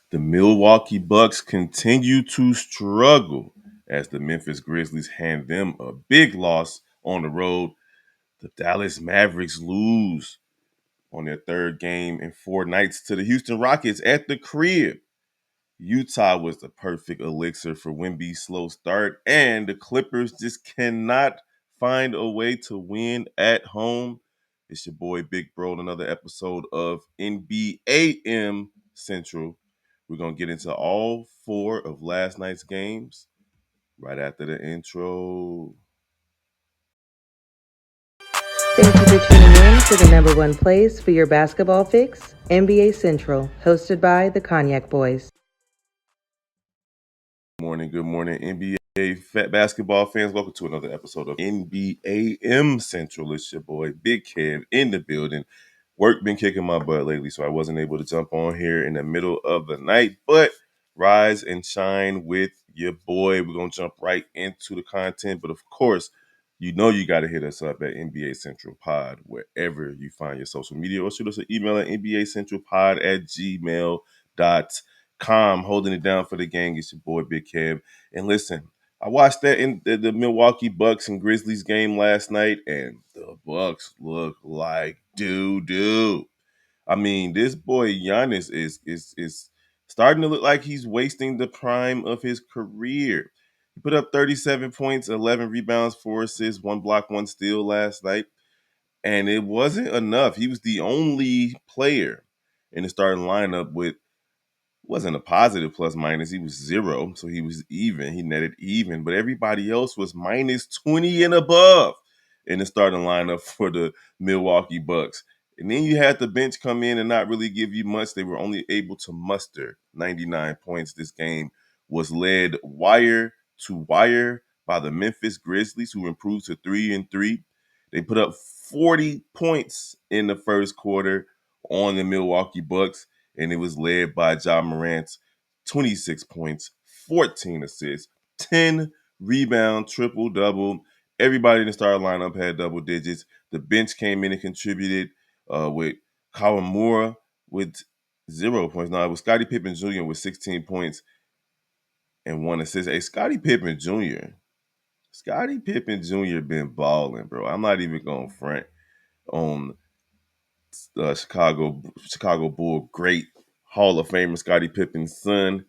The Milwaukee Bucks continue to struggle as the Memphis Grizzlies hand them a big loss on the road. The Dallas Mavericks lose on their third game in 4 nights to the Houston Rockets at the crib. Utah was the perfect elixir for Wemby's slow start, and the Clippers just cannot find a way to win at home. It's your boy Big Bro, another episode of NBA Central. We're going to get into all four of last night's games right after the intro. Thank you for tuning in to the number one place for your basketball fix, NBA Central, hosted by the Cognac Boys. Good morning, NBA fat basketball fans. Welcome to another episode of NBA Central. It's your boy Big Kev in the building. Work been kicking my butt lately, so I wasn't able to jump on here in the middle of the night. But rise and shine with your boy. We're gonna jump right into the content. But of course, you know you got to hit us up at NBA Central Pod wherever you find your social media, or shoot us an email at nbacentralpod@gmail.com. Holding it down for the gang. It's your boy Big Kev. And listen, I watched that in the Milwaukee Bucks and Grizzlies game last night, and the Bucks look like doo-doo. I mean, this boy Giannis is starting to look like he's wasting the prime of his career. He put up 37 points, 11 rebounds, 4 assists, 1 block, 1 steal last night, and it wasn't enough. He was the only player in the starting lineup with wasn't a positive plus minus. He was zero, so he was even. He netted even, but everybody else was minus 20 and above in the starting lineup for the Milwaukee Bucks. And then you had the bench come in and not really give you much. They were only able to muster 99 points. This game was led wire to wire by the Memphis Grizzlies, who improved to 3-3. They put up 40 points in the first quarter on the Milwaukee Bucks, and it was led by Ja Morant's 26 points, 14 assists, 10 rebound, triple double. Everybody in the starting lineup had double digits. The bench came in and contributed with Kawamura with 0 points. Now it was Scottie Pippen Jr. with 16 points and 1 assist. Hey, Scottie Pippen Jr. Scottie Pippen Jr. been balling, bro. I'm not even going to front on Chicago Bull great Hall of Famer Scottie Pippen's son.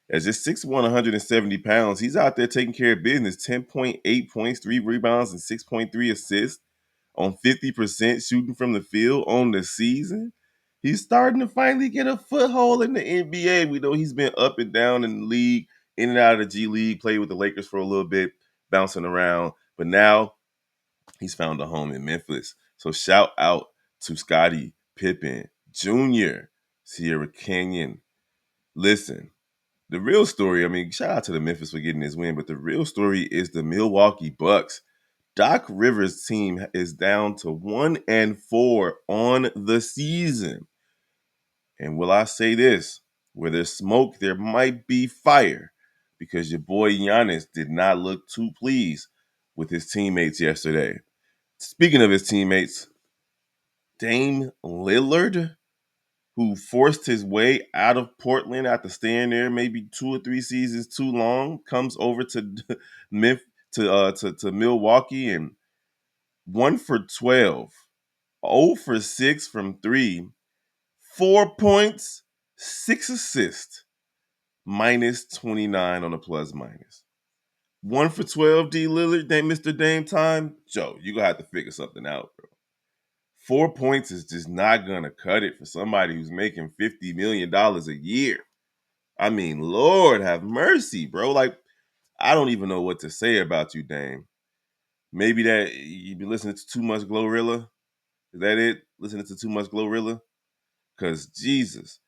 At just 6'1", 170 pounds, he's out there taking care of business. 10.8 points, 3 rebounds, and 6.3 assists on 50% shooting from the field on the season. He's starting to finally get a foothold in the NBA. We know he's been up and down in the league, in and out of the G League, played with the Lakers for a little bit, bouncing around. But now he's found a home in Memphis. So shout out to Scottie Pippen Jr., Sierra Canyon. Listen, the real story, I mean, shout out to the Memphis for getting this win, but the real story is the Milwaukee Bucks. Doc Rivers' team is down to 1-4 on the season. And will I say this? Where there's smoke, there might be fire, because your boy Giannis did not look too pleased with his teammates yesterday. Speaking of his teammates, Dame Lillard, who forced his way out of Portland after staying there maybe 2 or 3 seasons too long, comes over to to Milwaukee and 1 for 12, 0 for 6 from 3, 4 points, 6 assists, minus 29 on the plus minus. 1 for 12, D Lillard, Mr. Dame time. Joe, you're going to have to figure something out, bro. 4 points is just not going to cut it for somebody who's making $50 million a year. I mean, Lord have mercy, bro. Like, I don't even know what to say about you, Dame. Maybe that you be listening to too much Glorilla. Is that it? Listening to too much Glorilla? Because, Jesus,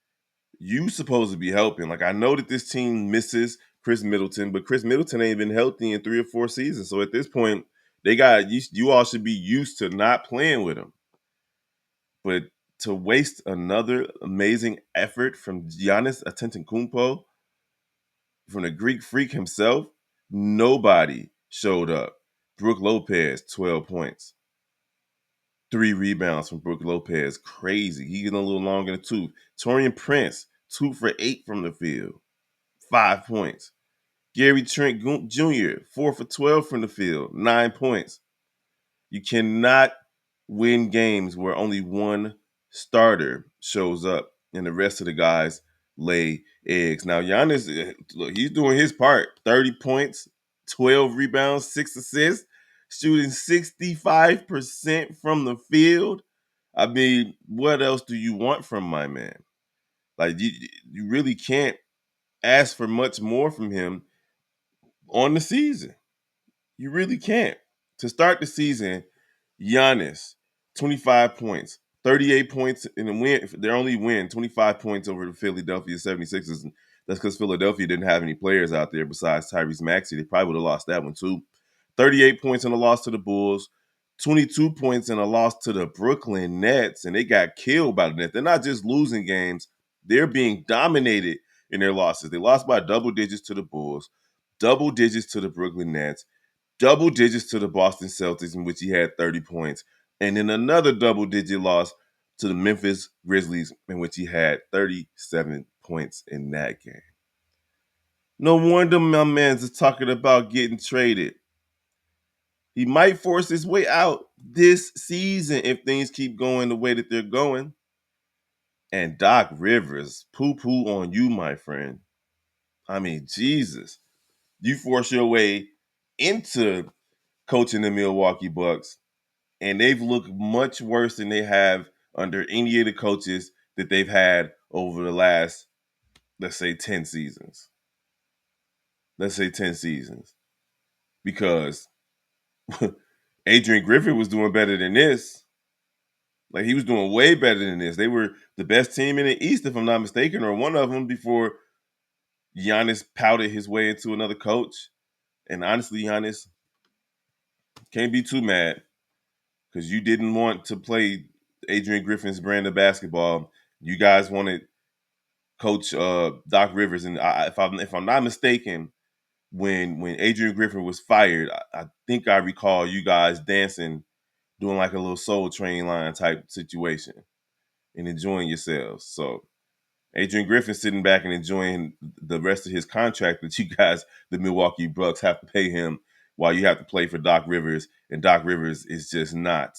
you supposed to be helping. Like, I know that this team misses Chris Middleton, but Chris Middleton ain't been healthy in 3 or 4 seasons. So at this point, you all should be used to not playing with him. But to waste another amazing effort from Giannis Antetokounmpo, from the Greek Freak himself, nobody showed up. Brook Lopez, 12 points. 3 rebounds from Brook Lopez. Crazy. He getting a little long in the tooth. Torian Prince, 2 for 8 from the field, 5 points. Gary Trent Jr., 4 for 12 from the field, 9 points. You cannot win games where only one starter shows up and the rest of the guys lay eggs. Now, Giannis, look, he's doing his part. 30 points, 12 rebounds, 6 assists, shooting 65% from the field. I mean, what else do you want from my man? Like, you really can't ask for much more from him on the season. You really can't. To start the season, Giannis, 25 points, 38 points in the win. Their only win, 25 points over the Philadelphia 76ers. That's because Philadelphia didn't have any players out there besides Tyrese Maxey. They probably would have lost that one too. 38 points in a loss to the Bulls, 22 points in a loss to the Brooklyn Nets, and they got killed by the Nets. They're not just losing games, they're being dominated in their losses. They lost by double digits to the Bulls, double digits to the Brooklyn Nets, double digits to the Boston Celtics, in which he had 30 points, and then another double digit loss to the Memphis Grizzlies, in which he had 37 points in that game. No wonder my man's is talking about getting traded. He might force his way out this season if things keep going the way that they're going. And Doc Rivers, poo poo on you, my friend. I mean, Jesus. You force your way into coaching the Milwaukee Bucks, and they've looked much worse than they have under any of the coaches that they've had over the last, let's say, 10 seasons. Let's say 10 seasons. Because Adrian Griffin was doing better than this. Like, he was doing way better than this. They were the best team in the East, if I'm not mistaken, or one of them, before Giannis pouted his way into another coach. And honestly, Giannis, can't be too mad because you didn't want to play Adrian Griffin's brand of basketball. You guys wanted Coach Doc Rivers, and if I'm not mistaken, when Adrian Griffin was fired, I think I recall you guys dancing, doing like a little Soul Train line type situation, and enjoying yourselves. So Adrian Griffin sitting back and enjoying the rest of his contract that you guys, the Milwaukee Bucks, have to pay him while you have to play for Doc Rivers, and Doc Rivers is just not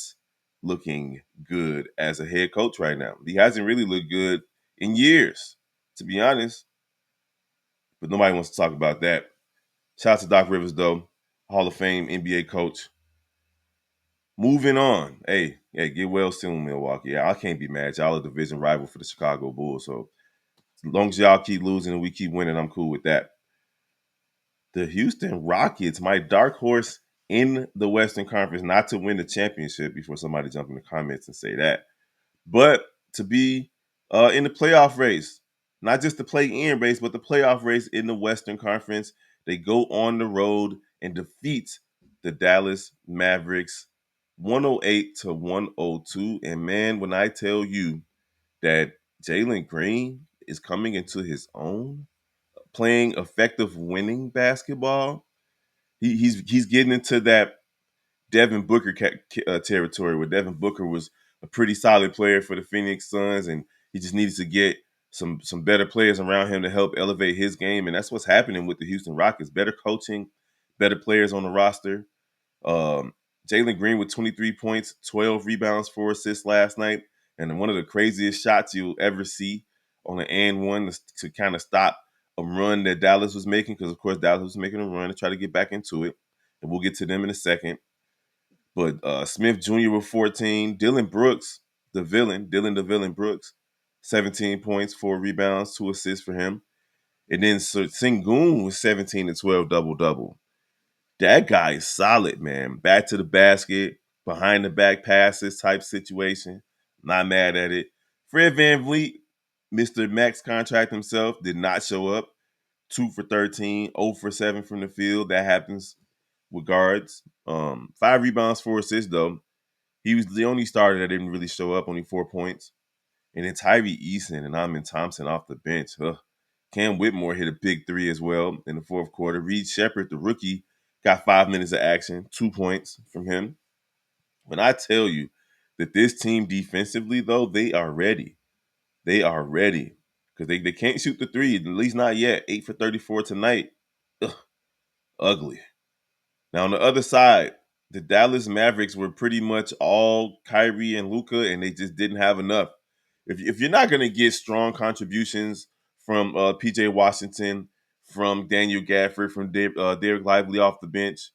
looking good as a head coach right now. He hasn't really looked good in years, to be honest. But nobody wants to talk about that. Shout out to Doc Rivers, though, Hall of Fame NBA coach. Moving on. Hey, get well soon, Milwaukee. I can't be mad. Y'all a division rival for the Chicago Bulls, so as long as y'all keep losing and we keep winning, I'm cool with that. The Houston Rockets, my dark horse in the Western Conference, not to win the championship before somebody jump in the comments and say that, but to be in the playoff race, not just the play-in race, but the playoff race in the Western Conference. They go on the road and defeat the Dallas Mavericks 108-102. And man, when I tell you that Jalen Green is coming into his own, playing effective winning basketball, he's getting into that Devin Booker territory, where Devin Booker was a pretty solid player for the Phoenix Suns, and he just needed to get some better players around him to help elevate his game, and that's what's happening with the Houston Rockets. Better coaching, better players on the roster. Um, Jalen Green with 23 points, 12 rebounds, 4 assists last night, and one of the craziest shots you'll ever see on an and one to kind of stop a run that Dallas was making, because of course Dallas was making a run to try to get back into it, and we'll get to them in a second. But Smith Jr. with 14. Dylan Brooks, Dylan the villain Brooks, 17 points, 4 rebounds, 2 assists for him. And then Sengun with 17 and 12 double-double. That guy is solid, man. Back to the basket, behind the back passes type situation. Not mad at it. Fred VanVleet, Mr. Max contract himself, did not show up. 2 for 13, 0 for 7 from the field. That happens with guards. 5 rebounds, 4 assists, though. He was the only starter that didn't really show up, only 4 points. And then Tyree Eason and Amin Thompson off the bench. Cam Whitmore hit a big 3 as well in the fourth quarter. Reed Shepherd, the rookie, got 5 minutes of action, 2 points from him. When I tell you that this team defensively, though, they are ready. They are ready. because they can't shoot the three, at least not yet. 8 for 34 tonight. Ugh, ugly. Now on the other side, the Dallas Mavericks were pretty much all Kyrie and Luka, and they just didn't have enough. If you're not going to get strong contributions from PJ Washington, from Daniel Gafford, from Derek Lively off the bench,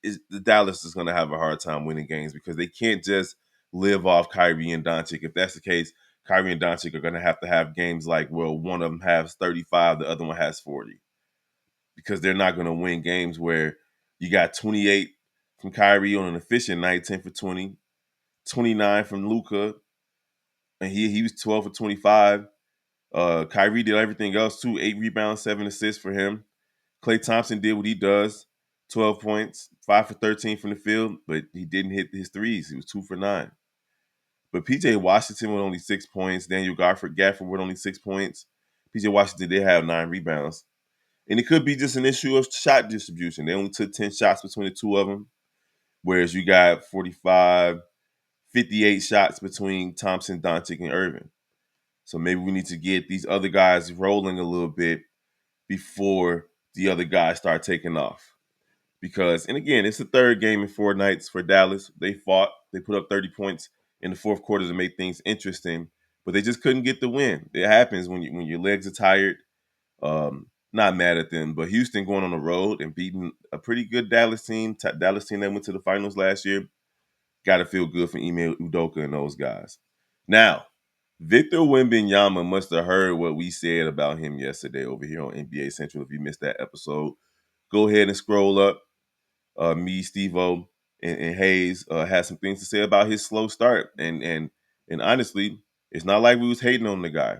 the Dallas is going to have a hard time winning games because they can't just live off Kyrie and Doncic. If that's the case, Kyrie and Doncic are going to have games like, well, one of them has 35, the other one has 40, because they're not going to win games where you got 28 from Kyrie on an efficient night, 10 for 20, 29 from Luka, and he was 12 for 25. Kyrie did everything else too, 8 rebounds, 7 assists for him. Klay Thompson did what he does, 12 points, 5 for 13 from the field, but he didn't hit his threes. He was 2 for 9. But PJ Washington with only 6 points. Daniel Gafford with only 6 points. PJ Washington did have 9 rebounds. And it could be just an issue of shot distribution. They only took 10 shots between the two of them, whereas you got 45, 58 shots between Thompson, Doncic, and Irving. So maybe we need to get these other guys rolling a little bit before the other guys start taking off. Because, and again, it's the third game in 4 nights for Dallas. They fought. They put up 30 points in the fourth quarter to make things interesting, but they just couldn't get the win. It happens when your legs are tired. Not mad at them, but Houston going on the road and beating a pretty good Dallas team that went to the finals last year. Got to feel good for Ime Udoka and those guys. Now, Victor Wembanyama must have heard what we said about him yesterday over here on NBA Central. If you missed that episode, go ahead and scroll up. Me, Steve-O, and Hayes had some things to say about his slow start. And honestly, it's not like we was hating on the guy.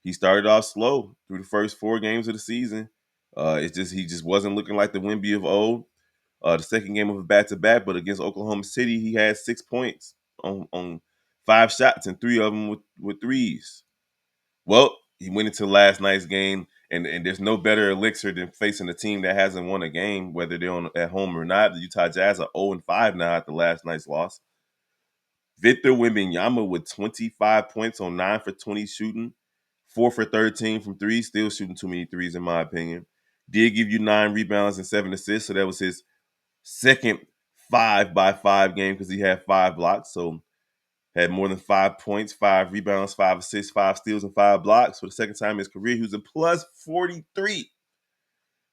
He started off slow through the first 4 games of the season. It's just he just wasn't looking like the Wemby of old. The second game of a back-to-back, but against Oklahoma City, he had 6 points on 5 shots, and 3 of them with threes. Well, he went into last night's game, and there's no better elixir than facing a team that hasn't won a game, whether they're at home or not. The Utah Jazz are 0-5 now after last night's loss. Victor Wembanyama with 25 points on 9 for 20 shooting, 4 for 13 from 3, still shooting too many threes in my opinion. Did give you 9 rebounds and 7 assists, so that was his second 5-by-5 game because he had 5 blocks. So had more than 5 points, 5 rebounds, 5 assists, 5 steals, and 5 blocks for the second time in his career. He was a plus 43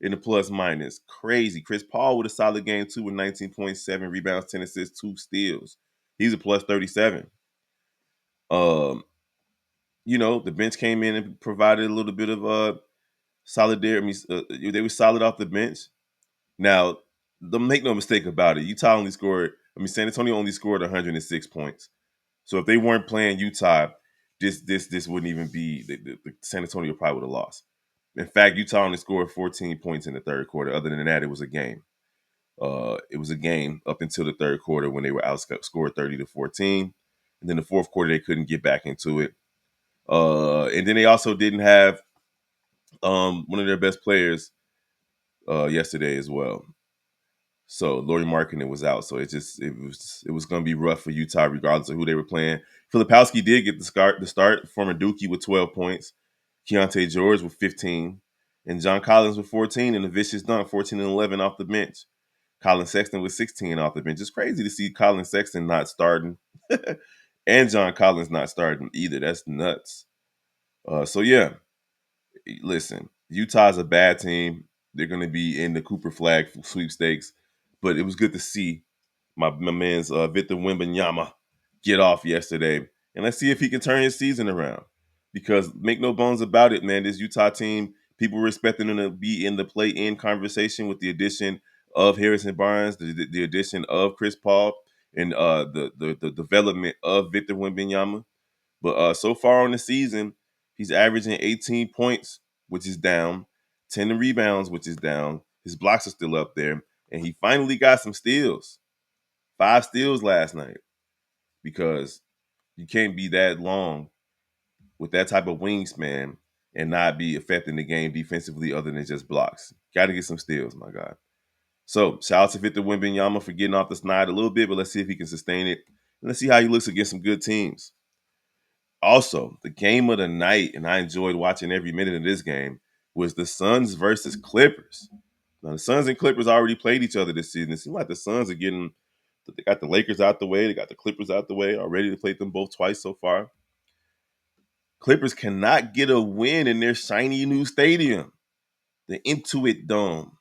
in the plus minus. Crazy. Chris Paul with a solid game too with 19.7 rebounds, 10 assists, 2 steals. He's a plus 37. Um, the bench came in and provided a little bit of solidarity. They were solid off the bench. Now, don't make no mistake about it. San Antonio only scored 106 points. So if they weren't playing Utah, this wouldn't even be the San Antonio probably would have lost. In fact, Utah only scored 14 points in the third quarter. Other than that, it was a game. It was a game up until the third quarter when they were outscored 30-14, and then the fourth quarter they couldn't get back into it. And then they also didn't have one of their best players yesterday as well. So Lauri Markkanen was out. So it was going to be rough for Utah regardless of who they were playing. Filipowski did get the start. Former Dookie with 12 points. Keontae George with 15. And John Collins with 14. And a vicious dunk, 14 and 11 off the bench. Colin Sexton with 16 off the bench. It's crazy to see Colin Sexton not starting. And John Collins not starting either. That's nuts. So yeah, listen, Utah's a bad team. They're going to be in the Cooper Flag sweepstakes. But it was good to see my man's Victor Wembanyama get off yesterday. And let's see if he can turn his season around. Because make no bones about it, man, this Utah team, people were expecting them to be in the play-in conversation with the addition of Harrison Barnes, the addition of Chris Paul, and the development of Victor Wembanyama. But so far on the season, he's averaging 18 points, which is down, 10 rebounds, which is down. His blocks are still up there. And he finally got some steals. 5 steals last night. Because you can't be that long with that type of wingspan and not be affecting the game defensively other than just blocks. Got to get some steals, my God. So, shout out to Victor Wembanyama for getting off the snide a little bit, but let's see if he can sustain it. And let's see how he looks against some good teams. Also, the game of the night, and I enjoyed watching every minute of this game, was the Suns versus Clippers. Now, the Suns and Clippers already played each other this season. It seems like the Suns are getting, they got the Lakers out the way, they got the Clippers out the way, already they played them both twice so far. Clippers cannot get a win in their shiny new stadium, the Intuit Dome.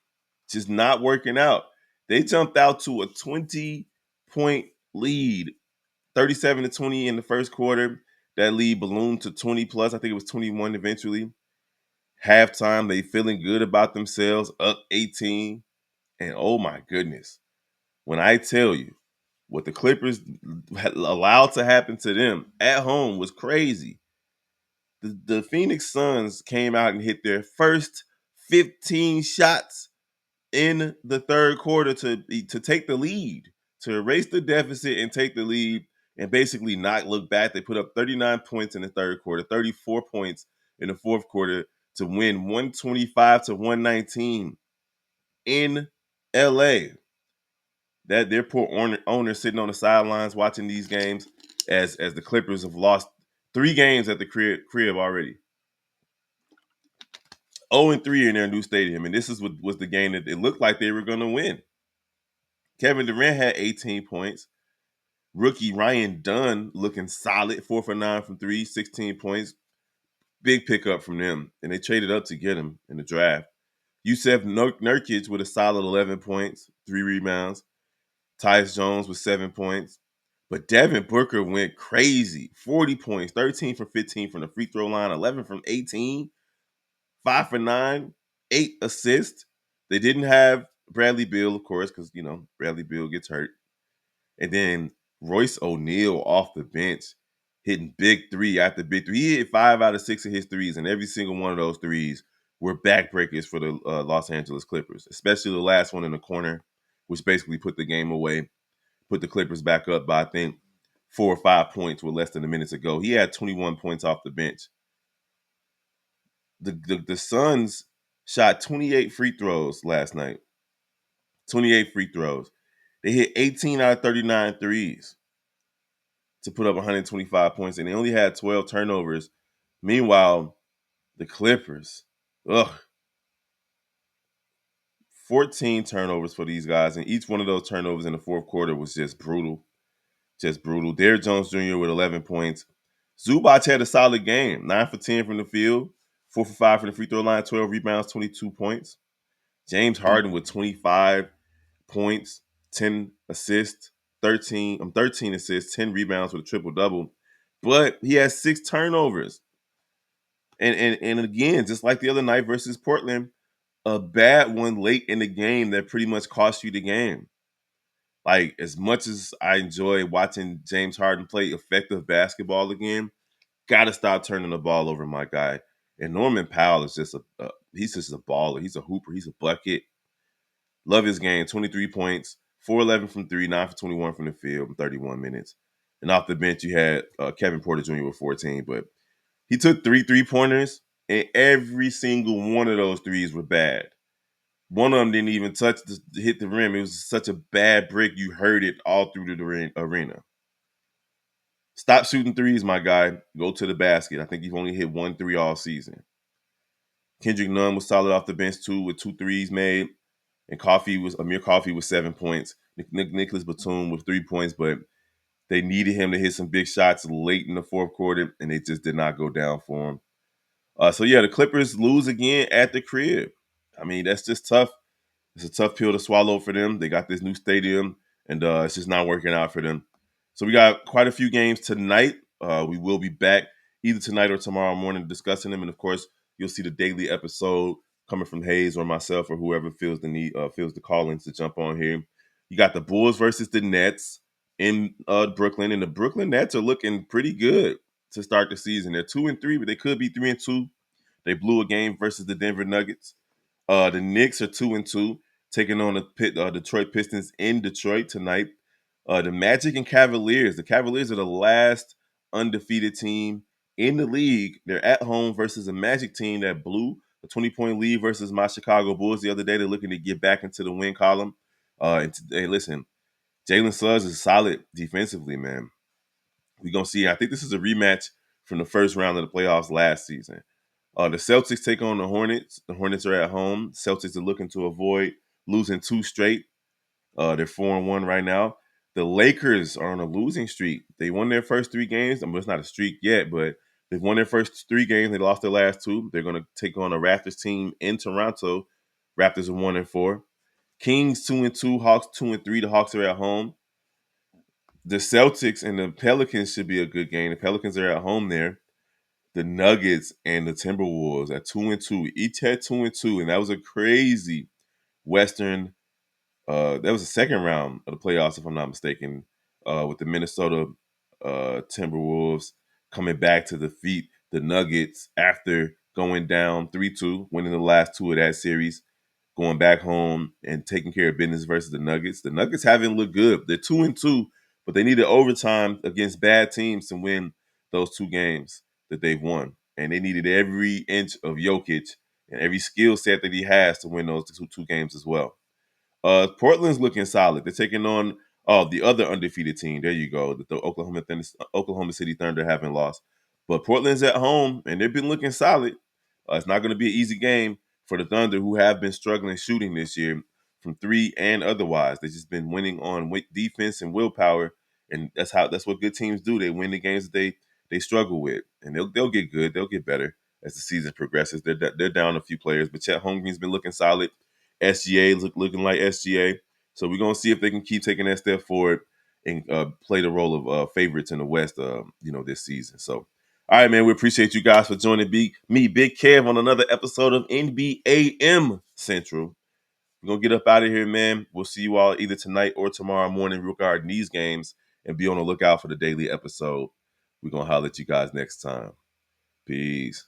Just not working out. They jumped out to a 20-point lead, 37-20 in the first quarter. That lead ballooned to 20 plus. I think it was 21 eventually. Halftime, they feeling good about themselves, up 18. And oh my goodness, when I tell you what the Clippers allowed to happen to them at home was crazy. The Phoenix Suns came out and hit their first 15 shots in the third quarter to take the lead, to erase the deficit and take the lead and basically not look back. They put up 39 points in the third quarter, 34 points in the fourth quarter to win 125 to 119 in LA. That their poor owner sitting on the sidelines watching these games as the Clippers have lost 3 games at the crib already. 0-3 in their new stadium, and this is what was the game that it looked like they were going to win. Kevin Durant had 18 points. Rookie Ryan Dunn looking solid, 4 for 9 from three, 16 points. Big pickup from them, and they traded up to get him in the draft. Yusef Nurkic with a solid 11 points, 3 rebounds. Tyus Jones with 7 points. But Devin Booker went crazy, 40 points, 13 from 15 from the free throw line, 11 from 18, 5 for 9, 8 assists. They didn't have Bradley Beal, of course, because, Bradley Beal gets hurt. And then Royce O'Neal off the bench hitting big three after big three. He hit 5 out of 6 of his threes, and every single one of those threes were backbreakers for the Los Angeles Clippers, especially the last one in the corner, which basically put the game away, put the Clippers back up by, I think, 4 or 5 points with less than a minute to go. He had 21 points off the bench. The Suns shot 28 free throws last night. 28 free throws. They hit 18 out of 39 threes to put up 125 points, and they only had 12 turnovers. Meanwhile, the Clippers, 14 turnovers for these guys, and each one of those turnovers in the fourth quarter was just brutal. Just brutal. Derrick Jones Jr. with 11 points. Zubac had a solid game, 9 for 10 from the field, 4 for 5 from the free throw line, 12 rebounds, 22 points. James Harden with 25 points, 10 assists, 13 assists, 10 rebounds with a triple-double. But he has 6 turnovers. And again, just like the other night versus Portland, a bad one late in the game that pretty much cost you the game. Like, as much as I enjoy watching James Harden play effective basketball again, gotta stop turning the ball over, my guy. And Norman Powell is just he's just a baller. He's a hooper. He's a bucket. Love his game. 23 points, 4-11 from three, 9 for 21 from the field in 31 minutes. And off the bench, you had Kevin Porter Jr. with 14. But he took 3 3-pointers, and every single one of those threes were bad. One of them didn't even hit the rim. It was such a bad brick, you heard it all through the arena. Stop shooting threes, my guy. Go to the basket. I think you've only hit 1 3 all season. Kendrick Nunn was solid off the bench too, with 2 threes made. And Amir Coffey with 7 points. Nicholas Batum with 3 points, but they needed him to hit some big shots late in the fourth quarter, and they just did not go down for him. So yeah, the Clippers lose again at the crib. I mean, that's just tough. It's a tough pill to swallow for them. They got this new stadium, and it's just not working out for them. So we got quite a few games tonight. We will be back either tonight or tomorrow morning discussing them, and of course, you'll see the daily episode coming from Hayes or myself or whoever feels the need, feels the callings to jump on here. You got the Bulls versus the Nets in Brooklyn, and the Brooklyn Nets are looking pretty good to start the season. They're 2-3, but they could be 3-2. They blew a game versus the Denver Nuggets. The Knicks are 2-2, taking on the Detroit Pistons in Detroit tonight. The Magic and Cavaliers. The Cavaliers are the last undefeated team in the league. They're at home versus a Magic team that blew a 20-point lead versus my Chicago Bulls the other day. They're looking to get back into the win column. And today, listen, Jalen Suggs is solid defensively, man. We're going to see. I think this is a rematch from the first round of the playoffs last season. The Celtics take on the Hornets. The Hornets are at home. Celtics are looking to avoid losing two straight. They're 4-1 right now. The Lakers are on a losing streak. They won their first three games. I mean, it's not a streak yet, but they've won their first three games. They lost their last two. They're going to take on a Raptors team in Toronto. Raptors are 1-4. Kings 2-2. Hawks 2-3. The Hawks are at home. The Celtics and the Pelicans should be a good game. The Pelicans are at home there. The Nuggets and the Timberwolves at 2-2. Each had 2-2, and that was a crazy Western. That was the second round of the playoffs, if I'm not mistaken, with the Minnesota Timberwolves coming back to defeat the Nuggets after going down 3-2, winning the last two of that series, going back home and taking care of business versus the Nuggets. The Nuggets haven't looked good. They're 2-2, but they needed overtime against bad teams to win those two games that they've won. And they needed every inch of Jokic and every skill set that he has to win those two games as well. Portland's looking solid. They're taking on the other undefeated team. There you go. The Oklahoma City Thunder haven't lost. But Portland's at home, and they've been looking solid. It's not going to be an easy game for the Thunder, who have been struggling shooting this year from three and otherwise. They've just been winning on defense and willpower, and that's what good teams do. They win the games that they struggle with, and they'll get good. They'll get better as the season progresses. They're down a few players, but Chet Holmgren's been looking solid. SGA looking like SGA. So we're gonna see if they can keep taking that step forward and play the role of favorites in the West, this season. So, all right, man, we appreciate you guys for joining me, Big Kev, on another episode of NBA Central. We're gonna get up out of here, man. We'll see you all either tonight or tomorrow morning regarding these games, and be on the lookout for the daily episode. We're gonna holler at you guys next time. Peace.